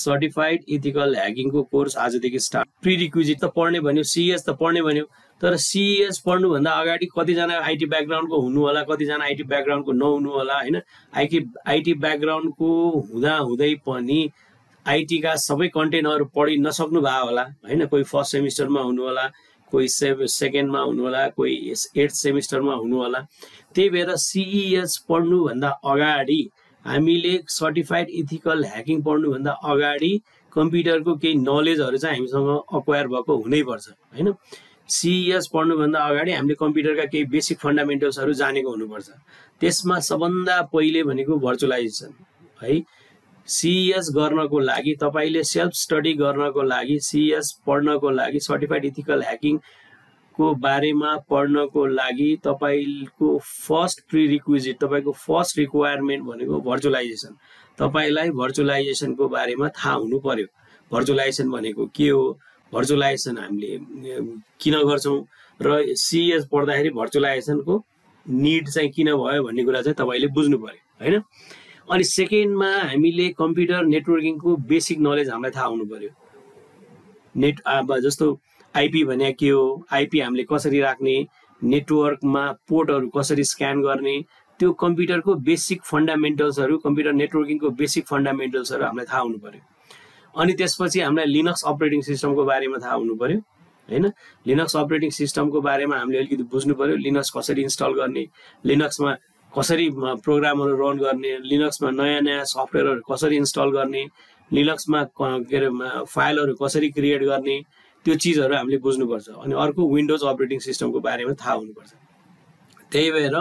Certified ethical ह्याकिङको course आजदेखि start. Prerequisite त पढ्ने भन्यो, सीएस त पढ्ने भन्यो, तर सीएस पढ्नुभन्दा अगाडि कतिजना आइटी ब्याकग्राउन्डको हुनु होला, कतिजना आइटी ब्याकग्राउन्डको नहुनु होला होइन। आइटी ब्याकग्राउन्डको हुँदै पनि आइटीका सबै कन्टेन्टहरू पढि नसक्नु भयो होला होइन। कोही फर्स्ट सेमिस्टरमा हुनु होला, कोही सेकेन्डमा हुनु होला, कोही 8th सेमिस्टरमा हुनु होला। त्यही भएर सीईएस पढ्नुभन्दा अगाडि हामीले सर्टिफाइड इथिकल ह्याकिङ पढ्नुभन्दा अगाडि कम्प्युटरको केही नलेजहरू चाहिँ हामीसँग अक्वायर भएको हुनैपर्छ होइन। सीईएस पढ्नुभन्दा अगाडि हामीले कम्प्युटरका केही बेसिक फन्डामेन्टल्सहरू जानेको हुनुपर्छ। त्यसमा सबभन्दा पहिले भनेको भर्चुअलाइजेसन है। सीईएस गर्नको लागि तपाईले सेल्फ स्टडी गर्नको लागि, सीईएस पढ्नको लागि, सर्टिफाइड इथिकल ह्याकिङ को बारेमा पढ्नको लागि तपाईको फर्स्ट प्रिरिक्विजिट, तपाईको फर्स्ट रिक्वायरमेन्ट भनेको भर्चुअलाइजेसन। तपाईलाई भर्चुअलाइजेसनको बारेमा थाहा हुनु पर्यो। भर्चुअलाइजेसन भनेको के हो, भर्चुअलाइजेसन हामीले किन गर्छौं र सीएस पढ्दाखेरि भर्चुअलाइजेसनको निड चाहिँ किन भयो भन्ने कुरा चाहिँ तपाईले बुझ्नु पर्यो हैन। अनि सेकेन्डमा हामीले कम्प्युटर नेटवर्किङको बेसिक नलेज हामीलाई थाहा हुनु पर्यो। जस्तो आईपी भने के हो, आईपी हामीले कसरी राख्ने, नेटवर्कमा पोर्टहरू कसरी स्क्यान गर्ने, त्यो कम्प्युटरको बेसिक फन्डामेन्टल्सहरू, कम्प्युटर नेटवर्किङको बेसिक फन्डामेन्टल्सहरू हामीलाई थाहा हुनु पर्यो। अनि त्यसपछि हामीलाई लिनक्स अपरेटिङ सिस्टमको बारेमा थाहा हुनु पर्यो हैन। लिनक्स अपरेटिङ सिस्टमको बारेमा हामीले अलिकति बुझ्नु पर्यो। लिनक्स कसरी इन्स्टल गर्ने, लिनक्समा कसरी प्रोग्रामहरू रन गर्ने, लिनक्समा नयाँ नयाँ सफ्टवेयरहरू कसरी इन्स्टल गर्ने, लिनक्समा के अरे फाइलहरू कसरी क्रिएट गर्ने, त्यो चीजहरू हामीले बुझ्नुपर्छ। अनि अर्को विन्डोज अपरेटिङ सिस्टमको बारेमा थाहा हुनुपर्छ। त्यही भएर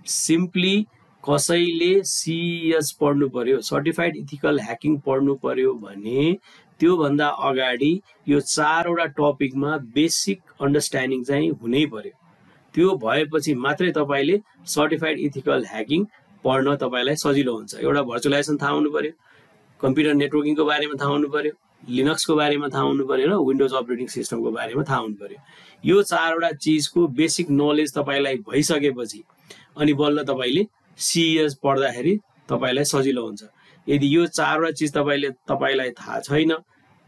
सिम्पली कसैले सीईएस पढ्नु पर्यो, सर्टिफाइड इथिकल ह्याकिङ पढ्नु पर्यो भने त्यो भन्दा अगाडि यो 4वटा टपिकमा बेसिक अन्डरस्ट्यान्डिङ चाहिँ हुनै पर्यो। त्यो भएपछि मात्रै तपाईले सर्टिफाइड इथिकल ह्याकिङ पढ्न तपाईलाई सजिलो हुन्छ। एउटा भर्चुअलाइजेसन थाहा हुनु पर्यो, कम्प्युटर नेटवर्किङको बारेमा थाहा हुनु पर्यो, लिनक्सको बारेमा थाहा हुनु पर्यो र विन्डोज अपरेटिङ सिस्टमको बारेमा थाहा हुनु पर्यो। यो 4वटा चीजको बेसिक नलेज तपाईलाई भइसकेपछि अनि बल्ल तपाईले सीईएस पढ्दाखेरि तपाईलाई सजिलो हुन्छ। यदि यो 4वटा चीज तपाईलाई थाहा छैन,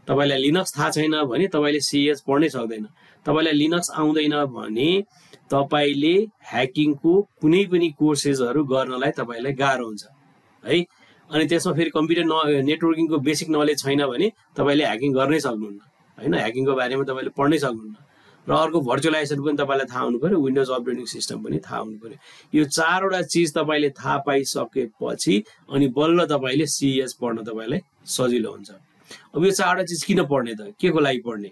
तपाईलाई लिनक्स थाहा छैन भने तपाईले सीईएस पढ्नै सक्दैन। तपाईलाई लिनक्स आउँदैन भने तपाईले ह्याकिङको कुनै पनि कोर्सेसहरू गर्नलाई तपाईलाई गाह्रो हुन्छ है। अनि त्यसमा फेरि कम्प्युटर नेटवर्किङको बेसिक नलेज छैन भने तपाईले ह्याकिङ गर्नै सक्नुहुन्न हैन। ह्याकिङको बारेमा तपाईले पढ्नै सक्नुहुन्न। र अर्को भर्चुअलाइजेसन पनि तपाईलाई थाहा हुनु पर्यो, विन्डोज अपरेटिङ सिस्टम पनि थाहा हुनु पर्यो। यो 4वटा चीज तपाईले थाहा पाइसकेपछि अनि बल्ल तपाईले सीईएस पढ्न तपाईलाई सजिलो हुन्छ। अब यो 4वटा चीज किन पढ्ने त, के को लागि पढ्ने?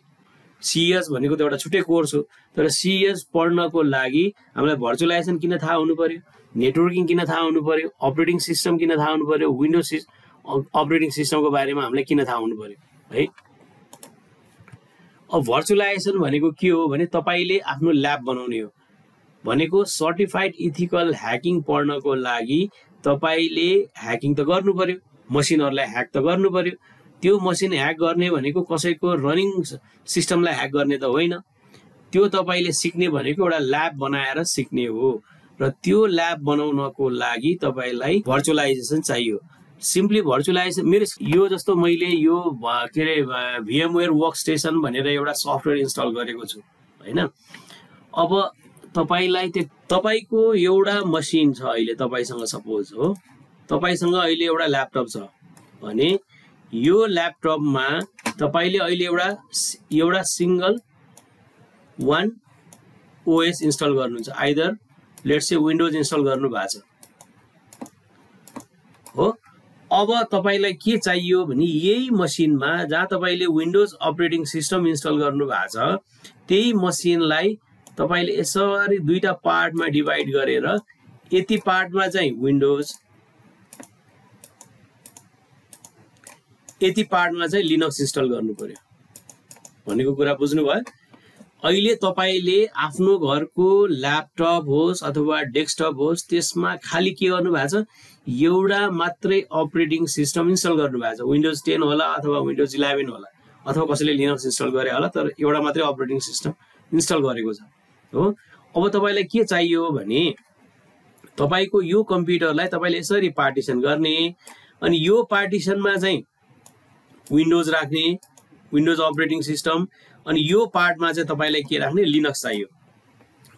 सीईएस भनेको त एउटा छुट्टै कोर्स हो, तर सीईएस पढ्नको लागि हामीलाई भर्चुअलाइजेसन किन थाहा हुनु पर्यो, नेटवर्किङ किन थाहा हुनु पर्यो, अपरेटिङ सिस्टम किन थाहा हुनु पर्यो, विन्डोज अपरेटिङ सिस्टमको बारेमा हामीलाई किन थाहा हुनु पर्यो है। अब भर्चुअलाइजेसन भनेको के हो भने तपाईले आफ्नो ल्याब बनाउने हो भनेको। सर्टिफाइड इथिकल ह्याकिङ पढ्नको लागि तपाईले ह्याकिङ त गर्नु पर्यो, मसिनहरुलाई ह्याक त गर्नु पर्यो। त्यो मसिन ह्याक गर्ने भनेको कसैको रनिङ सिस्टमलाई ह्याक गर्ने त होइन। त्यो तपाईले सिक्ने भनेको एउटा ल्याब बनाएर सिक्ने हो र त्यो ल्याब बनाउनको लागि तपाईलाई भर्चुअलाइजेसन चाहियो। सिम्पली भर्चुअलाइजेसन मेरो यो जस्तो मैले यो के अरे VMware वर्कस्टेसन भनेर एउटा सफ्टवेयर इन्स्टल गरेको छु हैन। अब तपाईलाई तपाईको एउटा मसिन छ अहिले, तपाईसँग सपोज हो तपाईसँग अहिले एउटा ल्यापटप छ भने यो ल्यापटपमा तपाईले अहिले एउटा सिंगल वान ओएस इन्स्टल गर्नुहुन्छ, either let's say windows install गर्नु भएको छ हो। अब तपाईलाई के चाहियो भने यही मसिनमा जहाँ तपाईले विन्डोज अपरेटिङ सिस्टम इन्स्टल गर्नु भएको छ त्यही मसिनलाई तपाईले यसरी दुईटा पार्टमा डिभाइड गरेर यति पार्टमा चाहिँ विन्डोज, यति पार्टमा चाहिँ लिनक्स इन्स्टल गर्नु पर्यो भनेको कुरा बुझ्नु भयो। अहिले तपाईले आफ्नो घरको ल्यापटप होस् अथवा डेस्कटप होस् त्यसमा खाली के गर्नु भएको छ, एउटा मात्रै अपरेटिङ सिस्टम इन्स्टल गर्नु भएको छ। विन्डोज 10 होला अथवा विन्डोज 11 होला अथवा कसैले लिनक्स इन्स्टल गरे होला, तर एउटा मात्रै अपरेटिङ सिस्टम इन्स्टल गरेको छ हो। अब तपाईलाई के चाहियो भने तपाईको यो कम्प्युटरलाई तपाईले यसरी पार्टिसन गर्ने अनि यो पार्टिसनमा चाहिँ विन्डोज राख्ने, विन्डोज अपरेटिङ सिस्टम, अनि यो पार्टमा चाहिँ तपाईलाई के राख्ने, लिनक्स चाहियो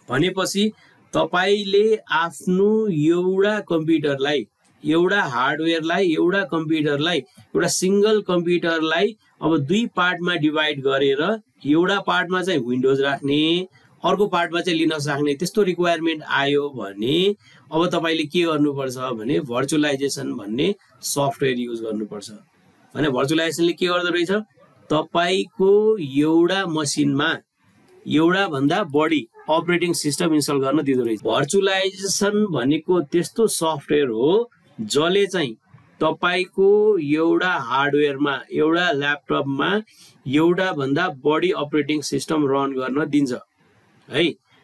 भनेपछि तपाईले आफ्नो एउटा कम्प्युटरलाई, एउटा हार्डवेयरलाई, एउटा कम्प्युटरलाई, एउटा सिंगल कम्प्युटरलाई अब दुई पार्टमा डिभाइड गरेर एउटा पार्टमा चाहिँ विन्डोज राख्ने, अर्को पार्टमा चाहिँ लिनक्स राख्ने, त्यस्तो रिक्वायरमेन्ट आयो भने अब तपाईले के गर्नुपर्छ भने भर्चुअलाइजेसन भन्ने सफ्टवेयर युज गर्नुपर्छ। भने भर्चुअलाइजेसनले के गर्दो रहेछ, तपाईको एउटा मसिनमा एउटा भन्दा बढी अपरेटिङ सिस्टम इन्स्टल गर्न दिँदो रहेछ। भर्चुअलाइजेसन भनेको त्यस्तो सफ्टवेयर हो जसले चाहिँ तपाईको एउटा हार्डवेयरमा, एउटा ल्यापटपमा एउटा भन्दा बढी अपरेटिङ सिस्टम रन गर्न दिन्छ है।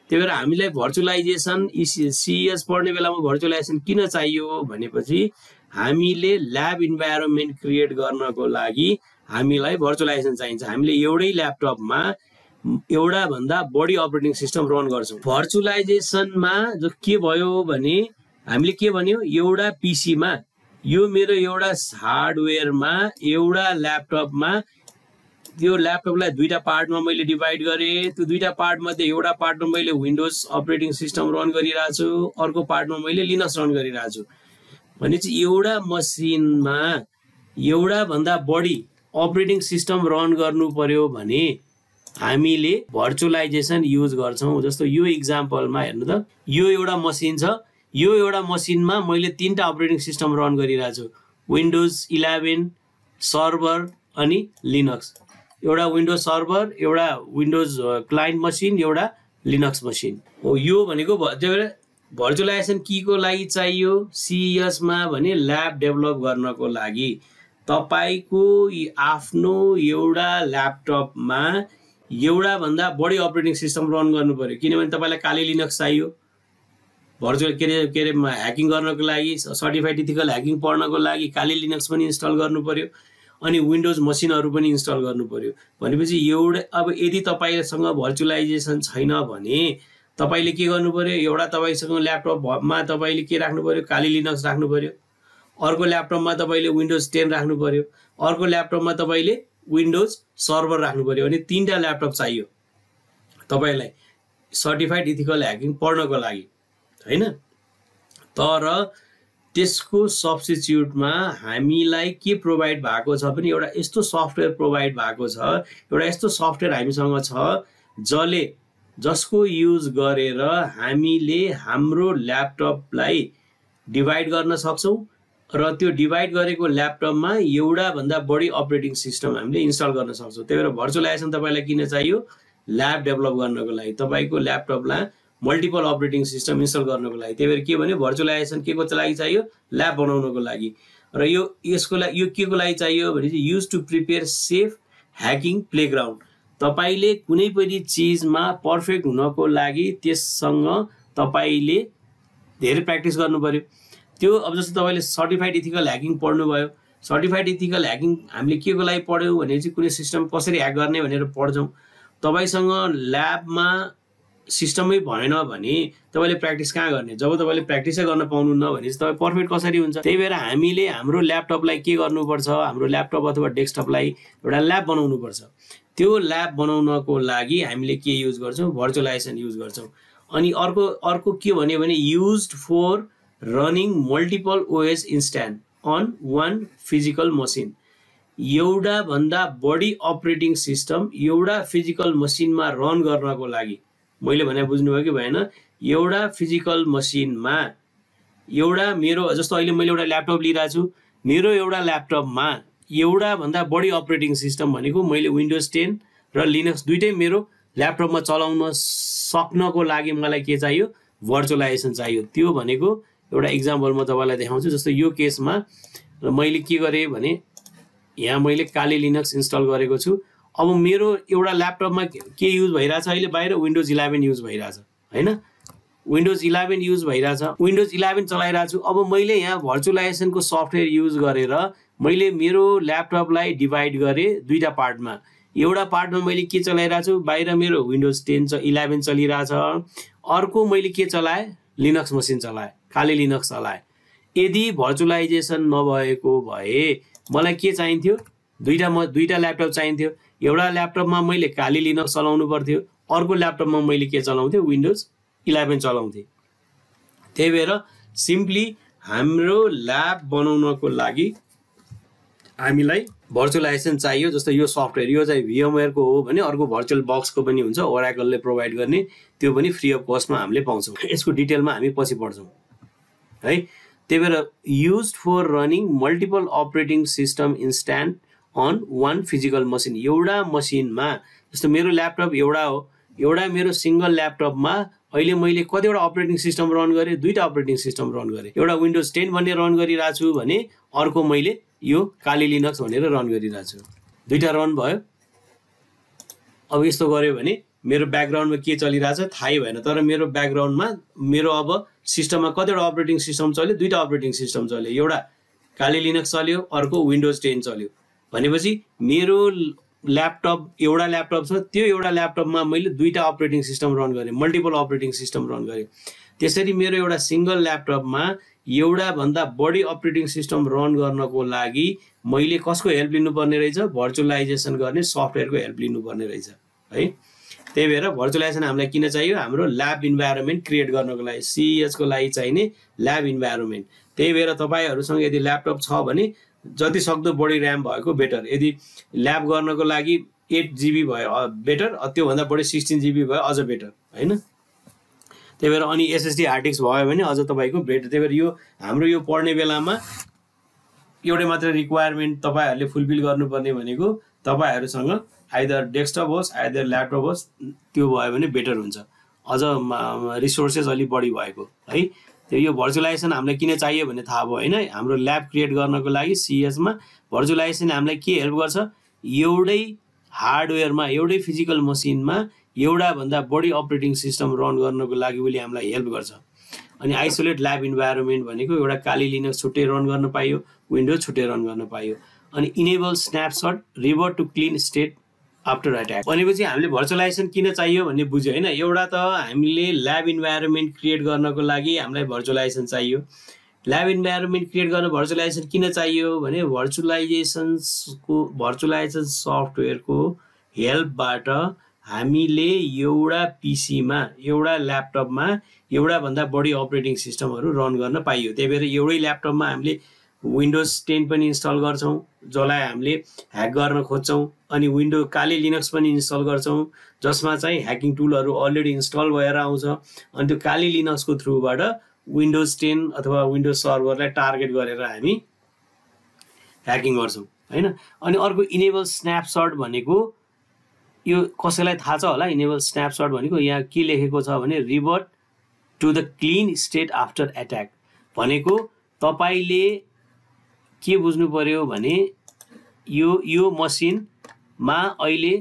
त्यही भएर हामीलाई भर्चुअलाइजेसन सीएस पढ्ने बेलामा भर्चुअलाइजेसन किन चाहियो भनेपछि हामीले ल्याब इन्भाइरोमेन्ट क्रिएट गर्नको लागि हामीलाई भर्चुअलाइजेसन चाहिन्छ। हामीले एउटै ल्यापटपमा एउटा भन्दा बढी अपरेटिङ सिस्टम रन गर्छौं। भर्चुअलाइजेसनमा जो के भयो भने हामीले के भन्यो, एउटा पीसीमा, यो मेरो एउटा हार्डवेयरमा, एउटा ल्यापटपमा, त्यो ल्यापटपलाई दुईटा पार्टमा मैले डिभाइड गरेँ। त्यो दुईटा पार्ट मध्ये एउटा पार्टमा मैले विन्डोज अपरेटिङ सिस्टम रन गरिरहेको छु, अर्को पार्टमा मैले लिनक्स रन गरिरहेको छु भनेपछि एउटा मसिनमा एउटा भन्दा बढी अपरेटिङ सिस्टम रन गर्नु पर्यो भने हामीले भर्चुअलाइजेसन युज गर्छौं। जस्तो यो इक्जाम्पलमा हेर्नु त, यो एउटा मसिन छ, यो एउटा मसिनमा मैले तीनटा अपरेटिङ सिस्टम रन गरिरहेको छु, विन्डोज 11 सर्भर अनि लिनक्स। एउटा विन्डोज सर्भर, एउटा विन्डोज क्लाइन्ट मसिन, एउटा लिनक्स मसिन हो। यो भनेको भर्चुअलाइजेसन के को लागि चाहियो, सीएसमा भने ल्याब डेभलप गर्नको लागि। तपाईको आफ्नो एउटा ल्यापटपमा एउटा भन्दा बढी अपरेटिङ सिस्टम रन गर्नु पर्यो, किनभने तपाईलाई काली लिनक्स चाहियो भर्चुअल के रे ह्याकिङ गर्नको लागि, सर्टिफाइड इथिकल ह्याकिङ पढ्नको लागि काली लिनक्स पनि इन्स्टल गर्नु पर्यो, अनि विन्डोज मसिनहरु पनि इन्स्टल गर्नु पर्यो भनेपछि एउटा अब यदि तपाईसँग भर्चुअलाइजेसन छैन भने तपाईले के गर्नु पर्यो, एउटा तपाईसँग ल्यापटपमा तपाईले के राख्नु पर्यो, काली लिनक्स राख्नु पर्यो, अर्को ल्यापटपमा तपाईले विन्डोज 10 राख्नु पर्यो, अर्को ल्यापटपमा तपाईले विन्डोज सर्भर राख्नु पर्यो। अनि तीनटा ल्यापटप चाहियो तपाईलाई सर्टिफाइड इथिकल ह्याकिङ पढ्नको लागि हैन। तर त्यसको सब्स्टिट्युटमा हामीलाई के प्रोवाइड भएको छ भने एउटा यस्तो सफ्टवेयर प्रोवाइड भएको छ, एउटा यस्तो सफ्टवेयर हामीसँग छ जसको युज गरेर हामीले हाम्रो ल्यापटपलाई डिभाइड गर्न सक्छौं र त्यो डिभाइड गरेको ल्यापटपमा एउटा भन्दा बढी अपरेटिङ सिस्टम हामीले इन्स्टल गर्न सक्छौं। त्यही भएर भर्चुअलाइजेसन तपाईलाई किन चाहियो, ल्याब डेभलप गर्नको लागि, तपाईको ल्यापटपलाई मल्टिपल अपरेटिङ सिस्टम इन्स्टल गर्नको लागि। त्यही भएर के भने भर्चुअलाइजेसन के को लागि चाहियो, ल्याब बनाउनको लागि। र यो यसको लागि यो के को लागि चाहियो भने use to prepare safe hacking playground. तपाईले कुनै पनि चीजमा पर्फेक्ट हुनको लागि त्यससँग तपाईले धेरै प्र्याक्टिस गर्नु पर्यो। त्यो अब जस्तो तपाईले सर्टिफाइड इथिकल ह्याकिङ पढ्नु भयो, सर्टिफाइड इथिकल ह्याकिङ हामीले के को लागि पढ्यौं भने चाहिँ कुनै सिस्टम कसरी ह्याक गर्ने भनेर पढ्छौं। तपाईसँग ल्याबमा सिस्टमै भएन भने तपाईले प्र्याक्टिस कहाँ गर्ने, जब तपाईले प्र्याक्टिसै गर्न पाउनुहुन्न भने चाहिँ तपाई पर्फेक्ट कसरी हुन्छ। त्यही भएर हामीले हाम्रो ल्यापटपलाई के गर्नुपर्छ, हाम्रो ल्यापटप अथवा डेस्कटपलाई एउटा ल्याब बनाउनु पर्छ। त्यो ल्याब बनाउनको लागि हामीले के युज गर्छौं, भर्चुअलाइजेसन युज गर्छौं। अनि अर्को के भन्यो भने used for running multiple OS instances on one physical machine. एउटा भन्दा बढी अपरेटिङ सिस्टम एउटा फिजिकल मसिनमा रन गर्नको लागि, मैले भने बुझ्नुभयो कि भएन, एउटा फिजिकल मसिनमा एउटा मेरो जस्तो अहिले मैले एउटा ल्यापटप लिइरहेको छु, मेरो एउटा ल्यापटपमा एउटा भन्दा बढी अपरेटिङ सिस्टम भनेको मैले विन्डोज 10 र लिनक्स दुईटै मेरो ल्यापटपमा चलाउन सक्नको लागि मलाई के चाहियो, भर्चुअलाइजेसन चाहियो। त्यो भनेको एउटा एक्जाम्पल म तपाईलाई देखाउँछु। जस्तो यो केसमा मैले के गरे भने यहाँ मैले काली लिनक्स इन्स्टल गरेको छु। अब मेरो एउटा ल्यापटपमा के युज भइराछ, अहिले बाहिर विन्डोज 11 युज भइराछ हैन, विन्डोज 11 युज भइराछ, विन्डोज 11 चलाइरहेको छु। अब मैले यहाँ भर्चुअलाइजेसनको सफ्टवेयर युज गरेर मैले मेरो ल्यापटपलाई डिभाइड गरे दुईटा पार्टमा। एउटा पार्टमा मैले के चलाइरहेको छु, बाहिर मेरो विन्डोज 11 चलिरहेछ, अर्को मैले के चलाए, लिनक्स मसिन चलाए, खाली लिनक्स चलाए। यदि भर्चुअलाइजेसन नभएको भए मलाई के चाहिन्थ्यो, दुईटा ल्यापटप चाहिन्थ्यो। एउटा ल्यापटपमा मैले काली लिनक्स चलाउनु पर्थ्यो, अर्को ल्यापटपमा मैले के चलाउँथेँ, विन्डोज 11 चलाउँथेँ। त्यही भएर सिम्पली हाम्रो ल्याब बनाउनको लागि हामीलाई भर्चुअलाइजेसन चाहियो। जस्तो यो सफ्टवेयर यो चाहिँ VMware को हो भने अर्को भर्चुअल बक्सको पनि हुन्छ, ओराकलले प्रोभाइड गर्ने, त्यो पनि फ्री अफ कस्टमा हामीले पाउँछौँ। यसको डिटेलमा हामी पछि पढ्छौँ है। त्यही भएर used for running multiple operating system instant on one physical machine. एउटा मसिनमा जस्तो मेरो ल्यापटप एउटा हो, एउटा मेरो सिंगल ल्यापटपमा अहिले मैले कतिवटा अपरेटिङ सिस्टम रन गरेँ, दुईटा अपरेटिङ सिस्टम रन गरेँ। एउटा विन्डोज 10 भन्ने रन गरिरहेको छु भने अर्को मैले यो काली लिनक्स भनेर रन गरिरहेको छु, दुईटा रन भयो। अब यस्तो गर्यो भने मेरो ब्याकग्राउन्डमा के चलिरहेछ थाहै भएन, तर मेरो ब्याकग्राउन्डमा मेरो अब सिस्टममा कतिवटा अपरेटिङ सिस्टम चल्यो, दुईटा अपरेटिङ सिस्टम चल्यो, एउटा काली लिनक्स चल्यो, अर्को विन्डोज 10 चल्यो। भनेपछि मेरो ल्यापटप एउटा ल्यापटप छ, त्यो एउटा ल्यापटपमा मैले दुईटा अपरेटिङ सिस्टम रन गरेँ, मल्टिपल अपरेटिङ सिस्टम रन गरेँ। त्यसरी मेरो एउटा सिंगल ल्यापटपमा एउटा भन्दा बढी अपरेटिङ सिस्टम रन गर्नको लागि मैले कसको हेल्प लिनुपर्ने रहेछ, भर्चुअलाइजेसन गर्ने सफ्टवेयरको हेल्प लिनुपर्ने रहेछ है। त्यही भएर भर्चुअलाइजेसन हामीलाई किन चाहियो, हाम्रो ल्याब इन्भाइरोमेन्ट क्रिएट गर्नको लागि, CES को लागि चाहिने ल्याब इन्भाइरोमेन्ट। त्यही भएर तपाईहरुसँग यदि ल्यापटप छ भने जति सक्दो बढी र्याम भएको बेटर। यदि ल्याब गर्नको लागि 8 GB भयो बेटर, त्योभन्दा बढी 16 GB भयो अझ बेटर हैन। त्यही भएर अनि SSD हार्ड डिस्क भयो भने अझ तपाईको बेटर। त्यही भएर यो हाम्रो यो पढ्ने बेलामा एउटै मात्र रिक्वायरमेन्ट तपाईहरुले फुलफिल गर्नुपर्ने भनेको तपाईहरुसँग आइदर डेस्कटप होस् आइदर ल्यापटप होस्, त्यो भयो भने बेटर हुन्छ, अझ रिसोर्सेस अलि बढी भएको है। त्यो यो भर्चुअलाइजेसन हामीलाई किन चाहियो भन्ने थाहा भयो हैन। हाम्रो ल्याब क्रिएट गर्नको लागि CES मा भर्चुअलाइजेसन हामीलाई के हेल्प गर्छ, एउटै हार्डवेयरमा एउटै फिजिकल मसिनमा एउटा भन्दा बढी अपरेटिङ सिस्टम रन गर्नको लागि उसले हामीलाई हेल्प गर्छ। अनि आइसोलेट ल्याब इन्भाइरोमेन्ट भनेको एउटा काली लिनक्स छुट्टै रन गर्न पाइयो, विन्डोज छुट्टै रन गर्न पाइयो। अनि enable snapshot revert to clean state after attack भनेपछि हामीले भर्चुअलाइजेसन किन चाहियो भन्ने बुझ्यो हैन। एउटा त हामीले ल्याब इन्भाइरोमेन्ट क्रिएट गर्नको लागि हामीलाई भर्चुअलाइजेसन चाहियो। ल्याब इन्भाइरोमेन्ट क्रिएट गर्न भर्चुअलाइजेसन किन चाहियो भने भर्चुअलाइजेसन सफ्टवेयरको हेल्पबाट हामीले एउटा पीसीमा एउटा ल्यापटपमा एउटा भन्दा बढी अपरेटिङ सिस्टमहरु रन गर्न पाइयो। त्यही भएर एउटै ल्यापटपमा हामीले विन्डोज 10 पनि इन्स्टल गर्छौं जसलाई हामीले ह्याक गर्न खोज्छौं, अनि विन्डोज काली लिनक्स पनि इन्स्टल गर्छौं जसमा चाहिँ ह्याकिङ टुलहरु अलरेडी इन्स्टल भएर आउँछ। अनि त्यो काली लिनक्सको थ्रुबाट विन्डोज 10 अथवा विन्डोज सर्भरलाई टार्गेट गरेर हामी ह्याकिङ गर्छौं हैन। अनि अर्को इनेबल स्न्यापसट भनेको यो कसैलाई थाहा छ होला, इनेबल स्न्यापसट भनेको यहाँ के लेखेको छ भने revert to the clean state after attack भनेको तपाईले के बुझ्नु पर्यो भने यो मसिनमा अहिले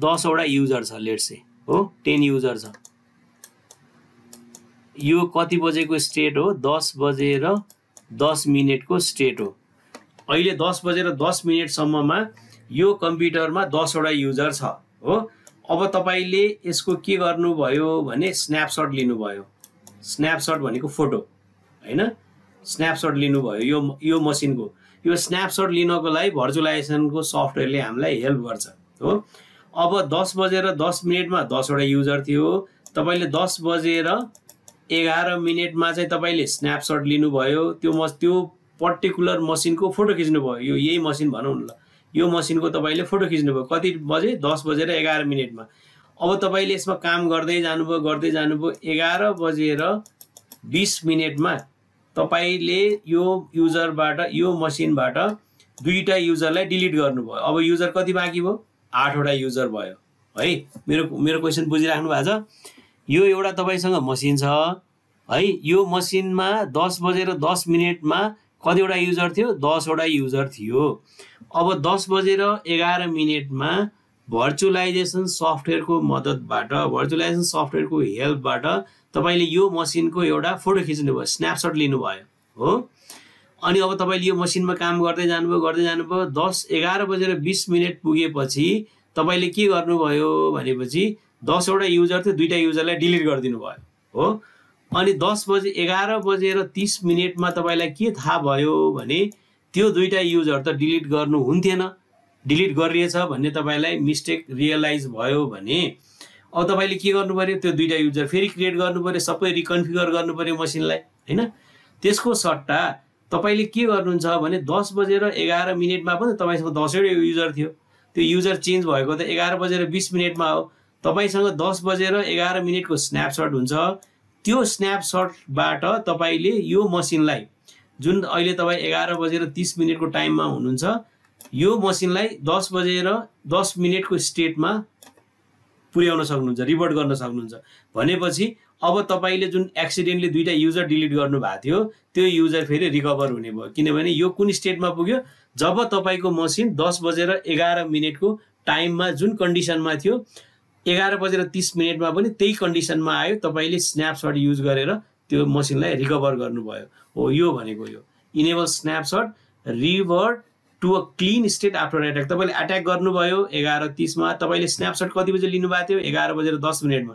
10 वटा युजर छ, लेट्स से हो 10 युजर छ। यो कति बजेको स्टेट हो, 10 बजेर 10 मिनेटको स्टेट हो। अहिले 10 बजेर 10 मिनेटसम्ममा यो कम्प्युटरमा 10 वटा युजर छ हो। अब तपाईले यसको के गर्नुभयो भने स्न्यापसट लिनुभयो। स्न्यापसट भनेको फोटो हैन, स्न्यापसट लिनुभयो यो मसिनको। यो स्न्यापसट लिनको लागि भर्चुअलाइजेसनको सफ्टवेयरले हामीलाई हेल्प गर्छ हो। अब 10 बजेर 10 मिनेटमा 10 वटा युजर थियो, तपाईले 10 बजेर 11 मिनेटमा चाहिँ तपाईले स्न्यापसट लिनुभयो, त्यो पर्टिकुलर मसिनको फोटो खिच्नुभयो। यही मसिन भनौं न, यो मसिनको तपाईले फोटो खिच्नुभयो कति बजे, 10 बजेर 11 मिनेटमा। अब तपाईले यसमा काम गर्दै जानुभयो 11 बजेर 20 मिनेटमा तपाईले यो युजरबाट यो मसिनबाट दुईटा युजरलाई डिलिट गर्नुभयो। अब युजर कति बाँकी भयो, 8 वटा युजर भयो है। मेरो क्वेशन बुझिराख्नु भएको छ। यो एउटा तपाईसँग मसिन छ है, यो मसिनमा 10 बजेर 10 मिनेटमा कतिवटा युजर थियो, 10 वटा युजर थियो। अब 10 बजेर 11 मिनेटमा भर्चुअलाइजेसन सफ्टवेयरको मद्दतबाट, भर्चुअलाइजेसन सफ्टवेयरको हेल्पबाट तपाईले यो मसिनको एउटा फोटो खिच्नुभयो, स्न्यापसट लिनुभयो हो। अनि अब तपाईले यो मसिनमा काम गर्दै जानुभयो 11 बजेर 20 मिनेट पुगेपछि तपाईले के गर्नुभयो भनेपछि 10 वटा युजर थियो, दुईटा युजरलाई डिलिट गरिदिनु भयो हो। अनि 11 बजेर 30 मिनेटमा तपाईलाई के थाहा भयो भने त्यो दुईटा युजर त डिलिट गर्नु हुन्थेन, डिलिट गरिएछ भन्ने तपाईलाई मिस्टेक रियलाइज भयो भने अब तपाईले के गर्नु पर्यो, त्यो दुईटा युजर फेरि क्रिएट गर्नु पर्यो, सबै रिकन्फिगर गर्नु पर्यो मसिनलाई हैन। त्यसको सट्टा तपाईले के गर्नुहुन्छ भने 10:11 मा पनि तपाईसँग 10 वटा युजर थियो, त्यो युजर चेन्ज भएको त 11:20 मा हो। तपाईसँग 10:11 को स्न्यापसट हुन्छ। त्यो स्न्यापसटबाट तपाईले यो मसिनलाई जुन अहिले तपाई 11:30 को टाइममा हुनुहुन्छ, यो मसिनलाई 10:10 को स्टेटमा पुर्याउन सक्नुहुन्छ, रिभर्ट गर्न सक्नुहुन्छ। भनेपछि अब तपाईले जुन एक्सिडेन्टली दुईटा युजर डिलिट गर्नु भएको थियो त्यो युजर फेरि रिकभर हुने भयो, किनभने यो कुन स्टेटमा पुग्यो, जब तपाईको मसिन 10:11 को टाइममा जुन कन्डिसनमा थियो 11:30 मा पनि त्यही कन्डिसनमा आयो, तपाईले स्न्यापसट युज गरेर त्यो मसिनलाई रिकभर गर्नुभयो। हो यो भनेको यो enable snapshot revert to a clean state after attack. तपाईले अट्याक गर्नुभयो 11:30 मा, तपाईले स्न्यापसट कति बजे लिनु भएको थियो 11:10 मा।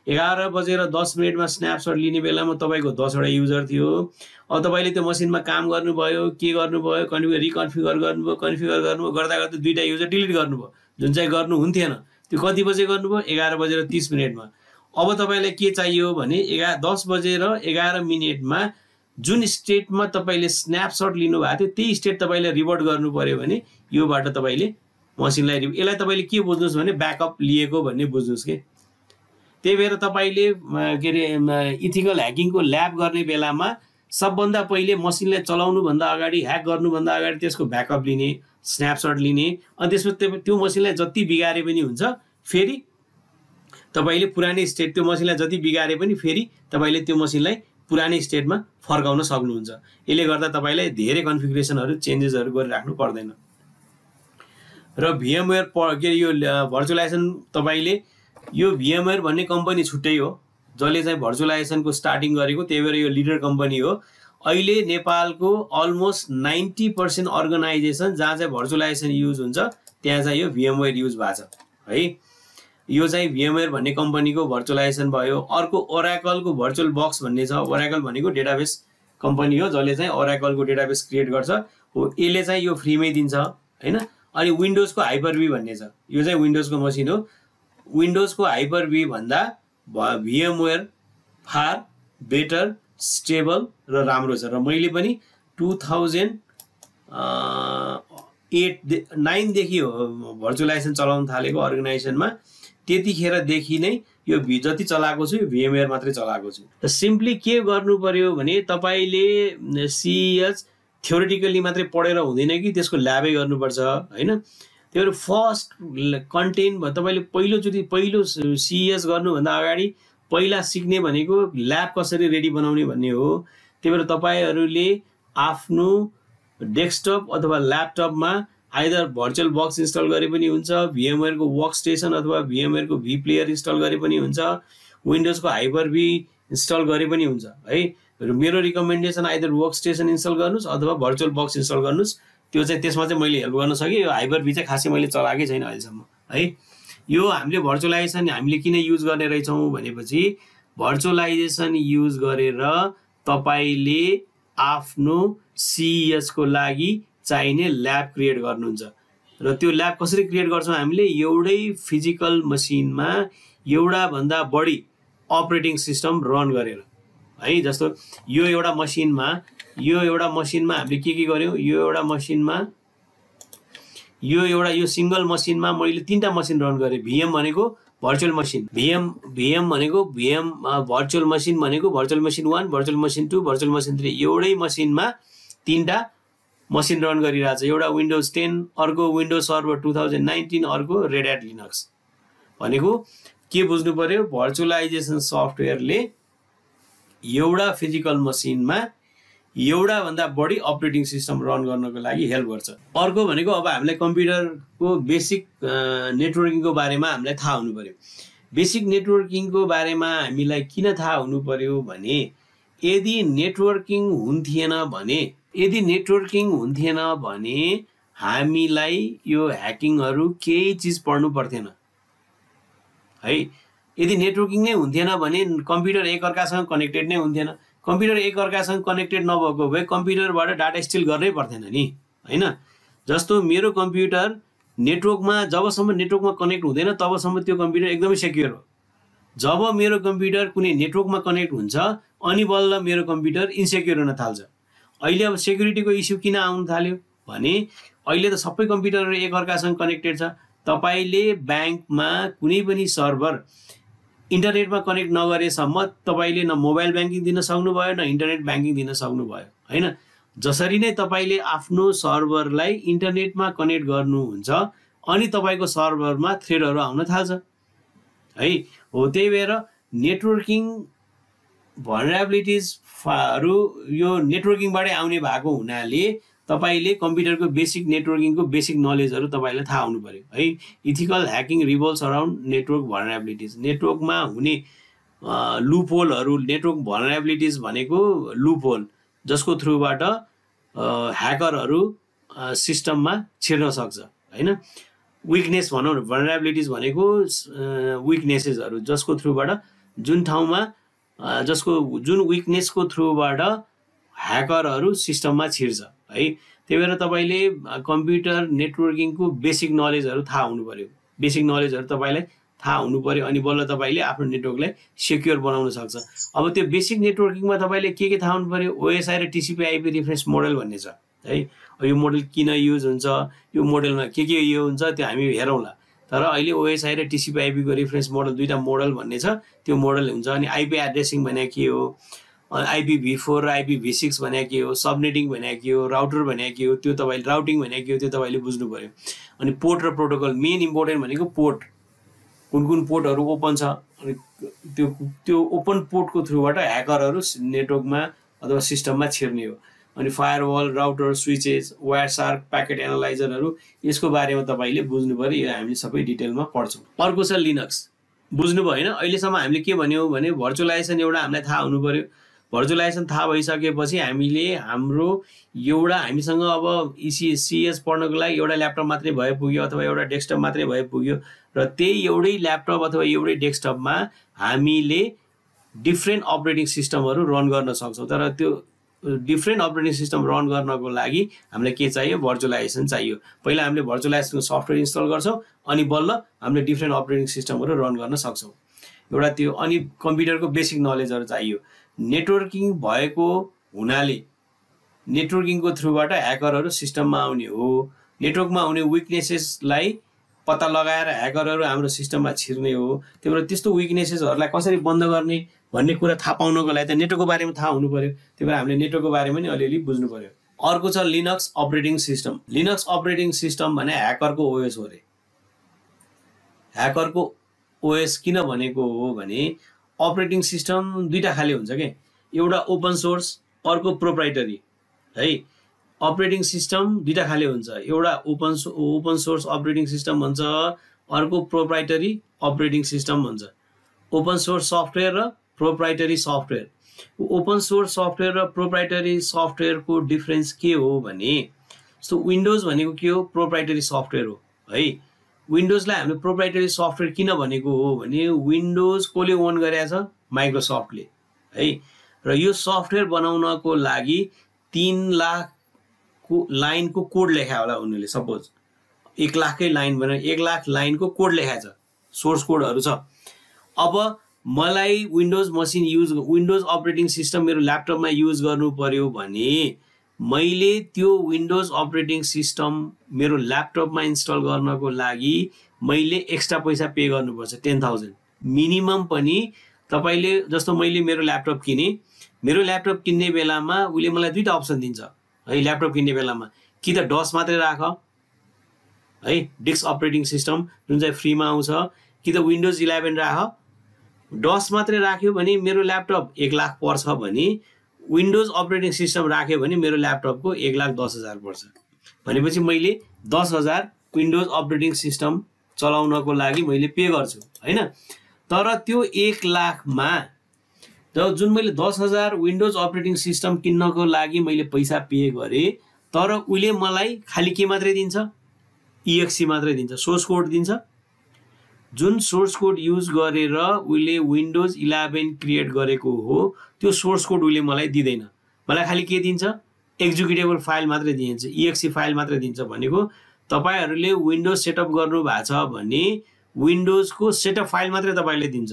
11:10 मा स्न्यापसट लिने बेलामा तपाईको 10 वटा युजर थियो। अब तपाईले त्यो मसिनमा काम गर्नुभयो, के गर्नुभयो, रिकन्फिगर गर्नुभयो, कन्फिगर गर्नुभयो, गर्दा गर्दै दुईटा युजर डिलिट गर्नुभयो, जुन चाहिँ गर्नु हुन्थेन। त्यो कति बजे गर्नुभयो 11:30 मा। अब तपाईलाई के चाहियो भने 10:11 मा जुन स्टेटमा तपाईले स्न्यापसट लिनु भएको थियो त्यही स्टेट तपाईले रिभर्ट गर्नु पर्यो भने योबाट तपाईले मसिनलाई यसलाई तपाईले के बुझ्नुस् भने ब्याकअप लिएको भन्ने बुझ्नुस् के। त्यही भएर तपाईले के रे इथिकल ह्याकिङको ल्याब गर्ने बेलामा सबभन्दा पहिले मसिनलाई चलाउनु भन्दा अगाडि, ह्याक गर्नु भन्दा अगाडि त्यसको ब्याकअप लिने, स्न्यापसट लिने, अनि त्यसपछि त्यो मसिनलाई जति बिगारे पनि हुन्छ फेरि तपाईले पुरानै स्टेट, त्यो मसिनलाई जति बिगारे पनि फेरि तपाईले त्यो मसिनलाई पुरानै स्टेटमा फर्काउन सक्नुहुन्छ। यसले गर्दा तपाईलाई धेरै कन्फिगरेसनहरु चेन्जेसहरु गरिराख्नु पर्दैन। र VMware के यो भर्चुअलाइजेसन तपाईले यो VMware भन्ने कम्पनी छुट्टै हो जसले चाहिँ भर्चुअलाइजेसनको स्टार्टिङ गरेको, त्यही भएर यो लिडर कम्पनी हो। अहिले नेपालको अलमोस्ट 90% अर्गनाइजेसन जहाँ चाहिँ भर्चुअलाइजेसन युज हुन्छ त्यहाँ चाहिँ यो VMware युज भएको छ है। यो चाहिँ VMware भन्ने कम्पनीको भर्चुअलाइजेसन भयो। अर्को ओराकलको भर्चुअल बक्स भन्ने छ। ओराकल भनेको डेटाबेस कम्पनी हो जसले चाहिँ ओराकलको डेटाबेस क्रिएट गर्छ। हो यसले चाहिँ यो फ्रीमै दिन्छ हैन। अनि विन्डोजको हाइपर-भी भन्ने छ। यो चाहिँ विन्डोजको मसिन हो। विन्डोजको हाइपर-भी भन्दा VMware फार बेटर, स्टेबल र राम्रो छ। र मैले पनि 2009 देखि भर्चुअलाइजेसन चलाउन थालेको अर्गनाइजेसनमा, त्यतिखेरदेखि नै यो जति चलाएको छु VMware मात्रै चलाएको छु। त सिम्पली के गर्नु पर्यो भने तपाईले CES थ्योरेटिकली मात्रै पढेर हुँदैन कि त्यसको ल्याबै गर्नुपर्छ हैन। त्यो फर्स्ट कन्टेन्ट तपाईले पहिलो CES गर्नुभन्दा अगाडि पहिला सिक्ने भनेको ल्याब कसरी रेडी बनाउने भन्ने हो। त्यही भएर तपाईहरुले आफ्नो डेस्कटप अथवा ल्यापटपमा आइदर भर्चुअल बक्स इन्स्टल गरे पनि हुन्छ, VMware को वर्कस्टेसन अथवा VMware को vPlayer इन्स्टल गरे पनि हुन्छ, विन्डोज को हाइपर-भी इन्स्टल गरे पनि हुन्छ है। मेरो रिकमेन्डेसन आइदर वर्कस्टेसन इन्स्टल गर्नुस् अथवा भर्चुअल बक्स इन्स्टल गर्नुस्। त्यो चाहिँ त्यसमा चाहिँ मैले हेल्प गर्न सके। यो हाइपर-भी चाहिँ खासै मैले चलाएकै छैन अहिलेसम्म है। यो हामीले भर्चुअलाइजेसन हामीले किन युज गर्ने रहेछौं भनेपछि भर्चुअलाइजेसन युज गरेर तपाईले आफ्नो CES को लागि चाहिने ल्याब क्रिएट गर्नुहुन्छ। र त्यो ल्याब कसरी क्रिएट गर्छौं हामीले एउटै फिजिकल मसिनमा एउटा भन्दा बढी अपरेटिङ सिस्टम रन गरेर है। जस्तो यो एउटा मसिनमा हामीले के गर्यौं, यो सिंगल मसिनमा मैले 3टा मसिन रन गरे। VM भनेको भर्चुअल मसिन, VM भनेको भर्चुअल मसिन भनेको virtual machine 1, virtual machine 2, virtual machine 3, एउटै मसिनमा 3टा मसिन रन गरिरहेछ। एउटा विन्डोज 10, अर्को विन्डोज सर्भर 2019, अर्को रेड ह्याट लिनक्स। भनेको के बुझ्नु पर्यो, भर्चुअलाइजेसन सफ्टवेयरले एउटा फिजिकल मसिनमा एउटा भन्दा बढी अपरेटिङ सिस्टम रन गर्नको लागि हेल्प गर्छ। अर्को भनेको अब हामीलाई कम्प्युटरको बेसिक नेटवर्किङको बारेमा हामीलाई थाहा हुनु पर्यो। बेसिक नेटवर्किङको बारेमा हामीलाई किन थाहा हुनु पर्यो भने यदि नेटवर्किङ हुन्थेन भने हामीलाई यो ह्याकिङहरु केही चीज पढ्नु पर्थेन है। यदि नेटवर्किङ नै हुन्थेन भने कम्प्युटर एकअर्कासँग कनेक्टेड नै हुन्थेन। कम्प्युटर एकअर्कासँग कनेक्टेड नभएको भए कम्प्युटरबाट डाटा स्टिल गर्नै पर्थेन नि हैन। जस्तो मेरो कम्प्युटर नेटवर्कमा जबसम्म नेटवर्कमा कनेक्ट हुँदैन तबसम्म त्यो कम्प्युटर एकदमै सेक्योर हो। जब मेरो कम्प्युटर कुनै नेटवर्कमा कनेक्ट हुन्छ अनि बल्ल मेरो कम्प्युटर इन्सेक्योर हुन थाल्छ। अहिले अब सेक्युरिटीको इस्यु किन आउन थाल्यो भने अहिले त सबै कम्प्युटरहरू एकअर्कासँग कनेक्टेड छ। तपाईले ब्याङ्कमा कुनै पनि सर्भर इन्टरनेटमा कनेक्ट नगरेसम्म तपाईले न मोबाइल ब्याङ्किङ दिन सक्नुभयो न इन्टरनेट ब्याङ्किङ दिन सक्नुभयो हैन। जसरी नै तपाईले आफ्नो सर्भरलाई इन्टरनेटमा कनेक्ट गर्नुहुन्छ अनि तपाईको सर्भरमा थ्रेडहरू आउन थाल्छ है। हो त्यही भएर नेटवर्किङ भनरेबिलिटिजहरु यो नेटवर्किङबाटै आउने भएको हुनाले तपाईले कम्प्युटरको बेसिक नेटवर्किङको बेसिक नलेजहरु तपाईलाई थाहा हुनु पर्यो है। Ethical hacking revolves around network vulnerabilities. नेटवर्कमा हुने लुपहोलहरु, नेटवर्क भनरेबिलिटिज भनेको लुपहोल जसको थ्रुबाट ह्याकरहरु सिस्टममा छिर्न सक्छ हैन। विकनेस भनौं, भनरेबिलिटिज भनेको विकनेसेसहरु जसको थ्रुबाट जुन ठाउँमा जुन विकनेसको थ्रुबाट ह्याकरहरु सिस्टममा छिर्छ है। त्यही भएर तपाईले कम्प्युटर नेटवर्किङको बेसिक नलेजहरु थाहा हुनु पर्यो। बेसिक नलेजहरु तपाईलाई थाहा हुनु पर्यो अनि बल्ल तपाईले आफ्नो नेटवर्कलाई सेक्युर बनाउन सक्छ। अब त्यो बेसिक नेटवर्किङमा तपाईले के थाहा हुनु पर्यो? ओएसआई र टिसिपी आईपी रिफरेन्स मोडल भन्ने छ है। यो मोडल किन युज हुन्छ, यो मोडलमा के यो हुन्छ त्यो हामी हेरौँला। तर अहिले ओएसआई र टिसिपी आईपी को रिफरेन्स मोडल दुईटा मोडल भन्ने छ, त्यो मोडल हुन्छ। अनि आईपी एड्रेसिङ भने के हो, IPv4 र IPv6 भने के हो, सबनेटिङ भने के हो, राउटर भने के हो, त्यो तपाईले राउटिङ भने के हो त्यो तपाईले बुझ्नु पर्यो। अनि पोर्ट र प्रोटोकल मेन इम्पोर्टेन्ट भनेको पोर्ट, कुन पोर्टहरु ओपन छ अनि त्यो ओपन पोर्टको थ्रुबाट ह्याकरहरु नेटवर्कमा अथवा सिस्टममा छिर्ने हो। अनि फायरवल, राउटर, स्विचेस, वायरशार्क, प्याकेट एनालाइजरहरु यसको बारेमा तपाईले बुझ्नु पर्यो। यो हामी सबै डिटेलमा पढ्छौं। अर्को छ लिनक्स। बुझ्नु भयो हैन? अहिले सम्म हामीले के भन्यौ भने भर्चुअलाइजेसन एउटा हामीलाई थाहा हुनु पर्यो। भर्चुअलाइजेसन थाहा भइसकेपछि हामीले हाम्रो एउटा हामीसँग अब सीएस पढ्नको लागि एउटा ल्यापटप मात्रै भए पुग्यो अथवा एउटा डेस्कटप मात्रै भए पुग्यो र त्यही एउटै ल्यापटप अथवा एउटै डेस्कटपमा हामीले डिफरेन्ट अपरेटिङ सिस्टमहरु रन गर्न सक्छौं। तर त्यो डिफरेन्ट अपरेटिङ सिस्टम रन गर्नको लागि हामीलाई के चाहियो? भर्चुअलाइजेसन चाहियो। पहिला हामीले भर्चुअलाइजेसनको सफ्टवेयर इन्स्टल गर्छौं अनि बल्ल हामीले डिफरेन्ट अपरेटिङ सिस्टमहरु रन गर्न सक्छौं। एउटा त्यो अनि कम्प्युटरको बेसिक नलेजहरु चाहियो। नेटवर्किङ भएको हुनाले नेटवर्किङको थ्रुबाट ह्याकरहरु सिस्टममा आउने हो। नेटवर्कमा आउने विकनेसेसलाई पत्ता लगाएर ह्याकरहरु हाम्रो सिस्टममा छिर्ने हो। त्यही भएर त्यस्तो विकनेसेसहरुलाई कसरी बन्द गर्ने भन्ने कुरा थाहा पाउनको लागि त नेटवर्कको बारेमा थाहा हुनु पर्यो। त्यही भएर हामीले नेटवर्कको बारेमा नि अलिअलि बुझ्नु पर्यो। अर्को छ Linux operating system. Linux operating system भने ह्याकरको ओएस हो रे। ह्याकरको ओएस किन भनेको हो भने अपरेटिङ सिस्टम दुईटा खाले हुन्छ के, एउटा ओपन सोर्स अर्को प्रोप्राइटरी है। अपरेटिङ सिस्टम दुईटा खाले हुन्छ, एउटा ओपन सोर्स अपरेटिङ सिस्टम भन्छ, अर्को प्रोप्राइटरी अपरेटिङ सिस्टम भन्छ। ओपन सोर्स सफ्टवेयर र proprietary software. Open source software र प्रोप्राइटरी सफ्टवेयरको डिफरेन्स के हो भने जस्तो विन्डोज भनेको के हो? प्रोप्राइटरी सफ्टवेयर हो है। विन्डोजलाई हामीले प्रोप्राइटरी सफ्टवेयर किन भनेको हो भने विन्डोज कोले ओन गरेछ? माइक्रोसफ्टले है। र यो सफ्टवेयर बनाउनको लागि 3 लाख लाइनको कोड लेखा होला उनीले। सपोज 1 लाखकै लाइन भनेर 1 लाख लाइनको कोड लेखा छ, सोर्स कोडहरु छ। अब मलाई windows machine windows operating system मेरो ल्यापटपमा युज गर्नु पर्यो भने मैले त्यो विन्डोज अपरेटिङ सिस्टम मेरो ल्यापटपमा इन्स्टल गर्नको लागि मैले एक्स्ट्रा पैसा पे गर्नुपर्छ 10,000 मिनिमम पनि। तपाईले जस्तो मैले मेरो ल्यापटप किने, मेरो ल्यापटप किन्ने बेलामा उले मलाई दुईटा अप्सन दिन्छ है। ल्यापटप किन्ने बेलामा कि त डस मात्रै राख है, डिस्क अपरेटिङ सिस्टम जुन चाहिँ फ्रीमा आउँछ, कि त विन्डोज 11 राख। डस मात्रै राख्यो भने मेरो ल्यापटप 1 लाख पर्छ भने विन्डोज अपरेटिङ सिस्टम राख्यो भने मेरो ल्यापटपको 1,10,000 पर्छ। भनेपछि मैले 10,000 विन्डोज अपरेटिङ सिस्टम चलाउनको लागि मैले पे गर्छु हैन। तर त्यो 1 लाखमा जुन मैले 10,000 विन्डोज अपरेटिङ सिस्टम किन्नको लागि मैले पैसा पे गरे, तर उले मलाई खाली के मात्रै दिन्छ? EXE मात्रै दिन्छ, सोर्स कोड दिन्छ। जुन सोर्स कोड युज गरेर उले विन्डोज 11 क्रिएट गरेको हो त्यो सोर्स कोड उले मलाई दिदैन। मलाई खाली के दिन्छ? एक्जिक्युटेबल फाइल मात्रै दिन्छ, EXE फाइल मात्रै दिन्छ। भनेको तपाईहरुले विन्डोज सेटअप गर्नु भएको छ भने विन्डोजको सेटअप फाइल मात्रै तपाईले दिन्छ।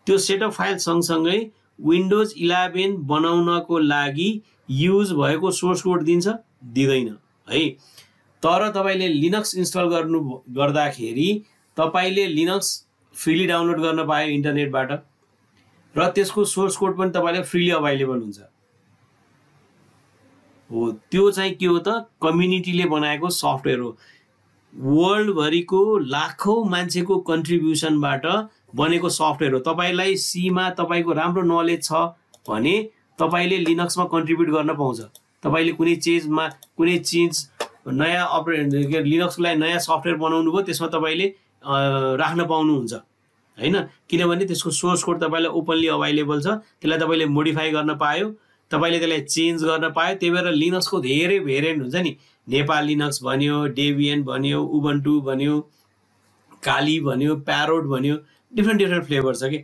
त्यो सेटअप फाइल सँगसँगै विन्डोज 11 बनाउनको लागि युज भएको सोर्स कोड दिन्छ दिदैन है। तर तपाईले लिनक्स इन्स्टल गर्दाखेरि तपाईले लिनक्स फ्रीली डाउनलोड गर्न पायो इन्टरनेटबाट र त्यसको सोर्स कोड पनि तपाईले फ्रीली अवेलेबल हुन्छ। हो त्यो चाहिँ के हो त कम्युनिटीले बनाएको सफ्टवेयर हो। वर्ल्ड भरिको लाखौं मान्छेको कन्ट्रिब्युसनबाट बनेको सफ्टवेयर हो। तपाईलाई सी मा तपाईको राम्रो नलेज छ भने तपाईले लिनक्समा कन्ट्रिब्युट गर्न पाउँछ। तपाईले कुनै चीज नयाँ अपरेट लिनक्सको लागि नयाँ सफ्टवेयर बनाउनु भयो त्यसमा तपाईले राख्न पाउनुहुन्छ हैन, किनभने त्यसको सोर्स कोड तपाईलाई ओपनली अवेलेबल छ। त्यसलाई तपाईले मोडिफाई गर्न पायो, तपाईले त्यसलाई चेन्ज गर्न पायो। त्यही भएर लिनक्सको धेरै भेरिएन्ट हुन्छ नि, नेपाल लिनक्स भन्यो, डेबियन भन्यो, उबुन्टु भन्यो, काली भन्यो, प्यारोट भन्यो, डिफ्रेन्ट फ्लेभर छ के।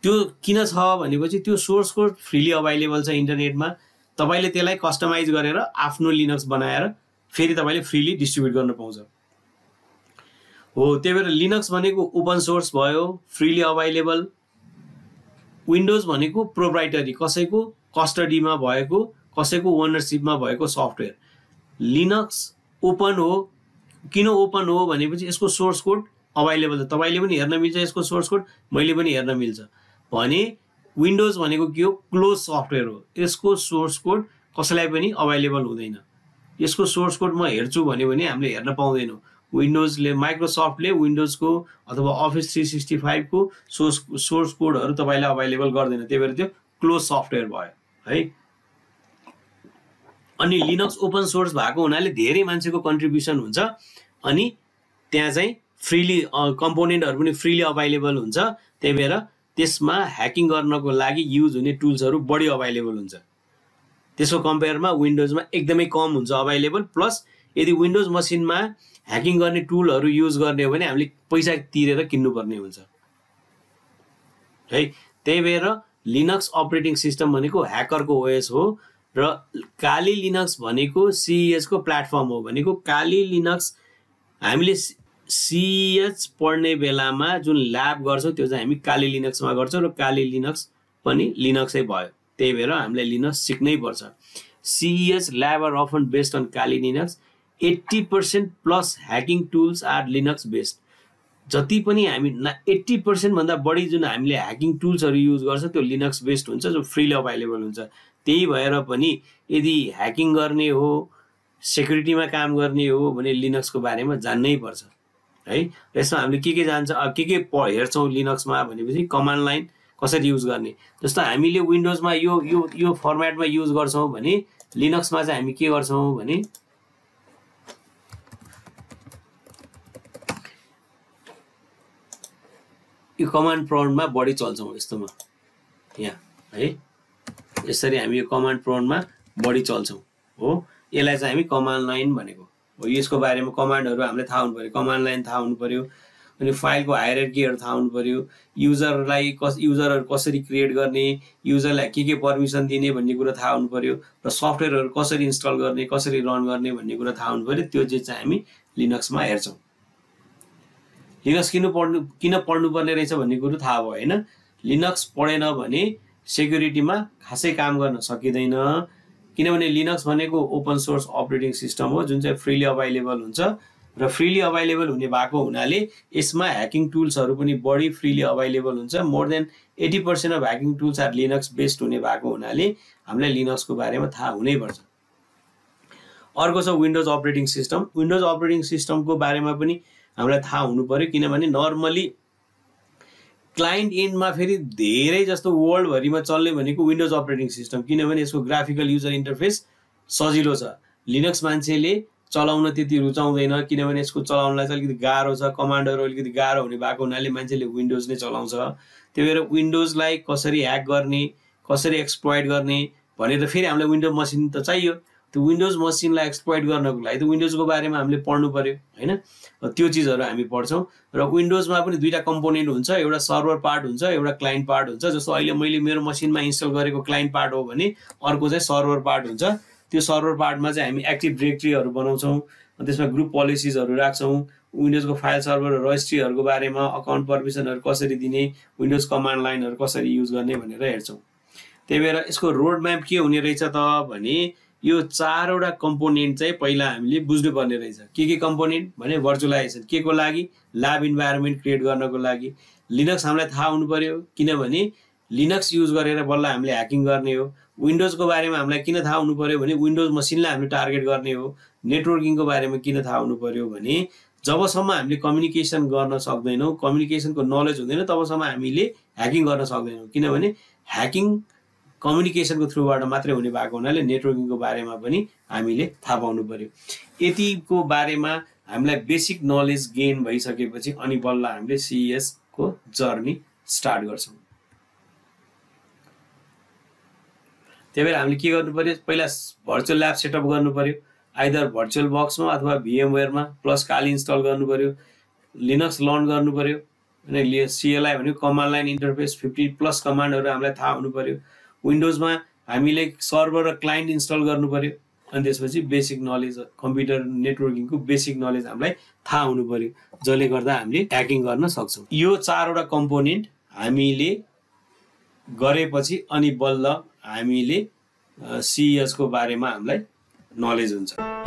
त्यो किन छ भनेपछि त्यो सोर्स कोड फ्रीली अवेलेबल छ इन्टरनेटमा। तपाईले त्यसलाई कस्टमाइज गरेर आफ्नो लिनक्स बनाएर फेरि तपाईले फ्रीली डिस्ट्रिब्युट गर्न पाउँछ। हो त्यही भएर लिनक्स भनेको ओपन सोर्स भयो, फ्रीली अवेलेबल। विन्डोज भनेको प्रोप्राइटरी, कसैको कस्टडीमा भएको, कसैको ओनरशिपमा भएको सफ्टवेयर। लिनक्स ओपन हो। किन ओपन हो भनेपछि यसको सोर्स कोड अवेलेबल छ, तपाईले पनि हेर्न मिल्छ यसको सोर्स कोड, मैले पनि हेर्न मिल्छ। भने विन्डोज भनेको के हो क्लोज सफ्टवेयर हो। यसको सोर्स कोड कसैलाई पनि अवेलेबल हुँदैन। यसको सोर्स कोड म हेर्छु भने हामीले हेर्न पाउँदैनौँ। विन्डोजले माइक्रोसफ्टले विन्डोजको अथवा अफिस 365 को सोर्स कोडहरु तपाईलाई अवेलेबल गर्दैन। त्यही भएर त्यो क्लोज सफ्टवेयर भयो है। अनि लिनक्स ओपन सोर्स भएको हुनाले धेरै मान्छेको कन्ट्रिब्युसन हुन्छ अनि त्यहाँ चाहिँ फ्रीली कम्पोनेन्टहरु पनि फ्रीली अवेलेबल हुन्छ। त्यही भएर त्यसमा ह्याकिङ गर्नको लागि युज हुने टुल्सहरु बढी अवेलेबल हुन्छ। त्यसको कम्पेयरमा विन्डोजमा एकदमै कम हुन्छ अवेलेबल। प्लस यदि विन्डोज मसिनमा ह्याकिङ गर्ने टुलहरु युज गर्ने हो भने हामीले पैसा तिरेर किन्नु पर्ने हुन्छ है। त्यही भएर लिनक्स अपरेटिङ सिस्टम भनेको ह्याकरको ओएस हो र काली लिनक्स भनेको सीईएच को प्लेटफर्म हो। भनेको काली लिनक्स हामीले सीईएच पढ्ने बेलामा जुन ल्याब गर्छौं त्यो चाहिँ हामी काली लिनक्समा गर्छौं र काली लिनक्स पनि लिनक्सै भयो। त्यही भएर हामीले लिनक्स सिक्नै पर्छ। CEH lab are often based on Kali Linux. 80% plus hacking tools are Linux based. जति पनि हामी 80% भन्दा बढी जुन हामीले ह्याकिङ टुल्सहरु युज गर्छ त्यो लिनक्स बेस्ड हुन्छ जो फ्रीली अवेलेबल हुन्छ। त्यही भएर पनि यदि ह्याकिङ गर्ने हो, सेक्युरिटीमा काम गर्ने हो भने लिनक्सको बारेमा जान्नै पर्छ है। यसमा हामीले के जान्छ के हेर्छौं लिनक्समा भनेपछि कमान्ड लाइन कसरी युज गर्ने। जस्तो हामीले विन्डोजमा यो फर्मेटमा युज गर्छौं भने लिनक्समा चाहिँ हामी के गर्छौं भने यो कमान्ड प्रम्प्टमा बढी चल्छौं। यस्तोमा यहाँ है यसरी हामी यो कमान्ड प्रम्प्टमा बढी चल्छौं हो। यसलाई चाहिँ हामी कमान्ड लाइन भनेको हो। यसको बारेमा कमान्डहरु हामीले थाहा हुनु पर्यो, कमान्ड लाइन थाहा हुनु पर्यो, अनि फाइलको हायरार्कीहरु थाहा हुनु पर्यो, युजरहरु कसरी क्रिएट गर्ने, युजरलाई के पर्मिसन दिने भन्ने कुरा थाहा हुनु पर्यो र सफ्टवेयरहरु कसरी इन्स्टल गर्ने, कसरी रन गर्ने भन्ने कुरा थाहा हुनु पर्यो। त्यो चाहिँ हामी लिनक्समा हेर्छौं। लिनक्स किन पढ्नु पर्ने रहेछ भन्ने कुरा थाहा भयो हैन। लिनक्स पढेन भने सेक्युरिटीमा खासै काम गर्न सकिदैन, किनभने लिनक्स भनेको ओपन सोर्स अपरेटिङ सिस्टम हो जुन चाहिँ फ्रीली अवेलेबल हुन्छ र फ्रीली अवेलेबल हुने भएको हुनाले यसमा ह्याकिङ टुल्सहरु पनि बढी फ्रीली अवेलेबल हुन्छ। More than 80% of hacking tools are Linux based हुने भएको हुनाले हामीलाई लिनक्सको बारेमा थाहा हुनै पर्छ। अर्को छ windows operating system. Windows operating सिस्टमको बारेमा पनि हामीलाई थाहा हुनु पर्यो, किनभने नर्मली क्लाइन्ट एन्डमा फेरि धेरै जस्तो वर्ल्ड भरिमा चल्ने भनेको विन्डोज अपरेटिङ सिस्टम, किनभने यसको ग्राफिकल युजर इन्टरफेस सजिलो छ। लिनक्स मान्छेले चलाउन त्यति रुचाउँदैन किनभने यसको चलाउनलाई चाहिँ अलिकति गाह्रो छ, कमान्डहरु अलिकति गाह्रो हुने भएको हुनाले मान्छेले विन्डोज नै चलाउँछ। त्यही भएर विन्डोजलाई कसरी ह्याक गर्ने, कसरी एक्सप्लोइट गर्ने भनेर फेरि हामीलाई विन्डोज मसिन त चाहियो। त्यो विन्डोज मसिनलाई एक्सप्लोइट गर्नको लागि त विन्डोजको बारेमा हामीले पढ्नु पर्यो हैन। त्यो चीजहरु हामी पढ्छौं र विन्डोजमा पनि दुईटा कम्पोनेन्ट हुन्छ, एउटा सर्भर पार्ट हुन्छ, एउटा क्लाइन्ट पार्ट हुन्छ। जस्तो अहिले मैले मेरो मसिनमा इन्स्टल गरेको क्लाइन्ट पार्ट हो भने अर्को चाहिँ सर्भर पार्ट हुन्छ। त्यो सर्भर पार्टमा चाहिँ हामी एक्टिभ डाइरेक्टरीहरु बनाउँछौं अनि त्यसमा ग्रुप पोलिसिजहरू राख्छौँ, विन्डोजको फाइल सर्भर र रजिस्ट्रीहरूको बारेमा, अकाउन्ट पर्मिसनहरू कसरी दिने, विन्डोज कमान्ड लाइनहरू कसरी युज गर्ने भनेर हेर्छौँ। त्यही भएर यसको रोड म्याप के हुने रहेछ त भने यो 4वटा कम्पोनेन्ट चाहिँ पहिला हामीले बुझ्नुपर्ने रहेछ। के कम्पोनेन्ट भने भर्चुअलाइजेसन के को लागि, ल्याब इन्भाइरोमेन्ट क्रिएट गर्नको लागि। लिनक्स हामीलाई थाहा हुनु पर्यो किनभने लिनक्स युज गरेर बल्ल हामीले ह्याकिङ गर्ने हो। विन्डोजको बारेमा हामीलाई किन थाहा हुनु पर्यो भने विन्डोज मसिनलाई हामीले टार्गेट गर्ने हो। नेटवर्किङको बारेमा किन थाहा हुनु पर्यो भने जबसम्म हामीले कम्युनिकेसन गर्न सक्दैनौँ, कम्युनिकेसनको नलेज हुँदैन, तबसम्म हामीले ह्याकिङ गर्न सक्दैनौँ। किनभने ह्याकिङ कम्युनिकेसनको थ्रुबाट मात्रै हुने भएको हुनाले नेटवर्किङको बारेमा पनि हामीले थाहा पाउनु पर्यो। यतिको बारेमा हामीलाई बेसिक नलेज गेन भइसकेपछि अनि बल्ल हामीले CES को जर्नी स्टार्ट गर्छौँ। त्यही भएर हामीले के गर्नु पर्यो, पहिला भर्चुअल ल्याब सेटअप गर्नु पर्यो, आइदर भर्चुअल बक्समा अथवा VMwareमा, प्लस काली इन्स्टल गर्नु पर्यो, लिनक्स लर्न गर्नु पर्यो। अनि CLI भनेको कमान्ड लाइन इन्टरफेस 50+ कमान्डहरू हामीलाई थाहा हुनु पर्यो। विन्डोजमा हामीले सर्भर र क्लाइन्ट इन्स्टल गर्नु पर्यो। अनि त्यसपछि बेसिक नलेज, कम्प्युटर नेटवर्किङको बेसिक नलेज हामीलाई थाहा हुनु पर्यो, जसले गर्दा हामीले ह्याकिङ गर्न सक्छौँ। यो 4वटा कम्पोनेन्ट हामीले गरेपछि अनि बल्ल हामीले CES को बारेमा हामीलाई नलेज हुन्छ।